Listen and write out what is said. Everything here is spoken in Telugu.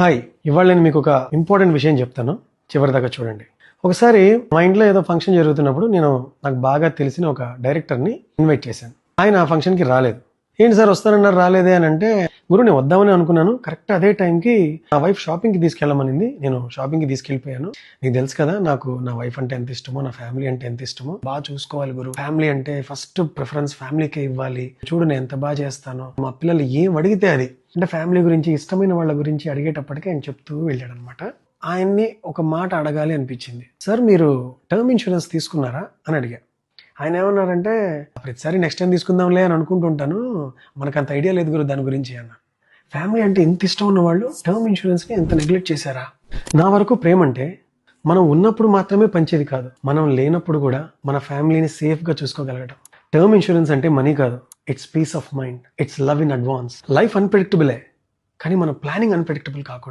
హాయ్, ఇవాళ నేను మీకు ఒక ఇంపార్టెంట్ విషయం చెప్తాను, చివరిదాకా చూడండి. ఒకసారి మా ఇంట్లో ఏదో ఫంక్షన్ జరుగుతున్నప్పుడు నాకు బాగా తెలిసిన ఒక డైరెక్టర్ని ఇన్వైట్ చేశాను. ఆయన ఆ ఫంక్షన్కి రాలేదు. ఏంటి సార్ వస్తానన్నారు రాలేదే అని అంటే, గురు నేను వద్దామని అనుకున్నాను, కరెక్ట్ అదే టైంకి నా వైఫ్ షాపింగ్కి తీసుకెళ్ళమనింది, నేను షాపింగ్కి తీసుకెళ్ళిపోయాను. నీకు తెలుసు కదా నాకు నా వైఫ్ అంటే ఎంత ఇష్టమో, నా ఫ్యామిలీ అంటే ఎంత ఇష్టమో, బాగా చూసుకోవాలి గురు, ఫ్యామిలీ అంటే ఫస్ట్ ప్రిఫరెన్స్ ఫ్యామిలీకే ఇవ్వాలి, చూడు నేను ఎంత బాగా చేస్తానో, మా పిల్లలు ఏం అడిగితే అది, అంటే ఫ్యామిలీ గురించి ఇష్టమైన వాళ్ళ గురించి అడిగేటప్పటికి ఆయన చెప్తూ వెళ్ళాడు అనమాట. ఆయన్ని ఒక మాట అడగాలి అనిపించింది. సార్ మీరు టర్మ్ ఇన్సూరెన్స్ తీసుకున్నారా అని అడిగా. ఆయన ఏమన్నారంటే, ప్రతిసారి నెక్స్ట్ టైం తీసుకుందాంలే అని అనుకుంటుంటాను, మనకు అంత ఐడియా లేదు గురు దాని గురించి అన్న. ఫ్యామిలీ అంటే ఎంత ఇష్టం ఉన్న వాళ్ళు టర్మ్ ఇన్సూరెన్స్ని ఎంత నెగ్లెక్ట్ చేశారా? నా వరకు ప్రేమ అంటే మనం ఉన్నప్పుడు మాత్రమే పంచేది కాదు, మనం లేనప్పుడు కూడా మన ఫ్యామిలీని సేఫ్గా చూసుకోగలగడం. టర్మ్ ఇన్సూరెన్స్ అంటే మనీ కాదు, it's peace of mind, it's love in advance. Life అన్ప్రెడిక్టబులే, కానీ మన ప్లానింగ్ అన్ప్రెడిక్టబుల్ కాకూడదు.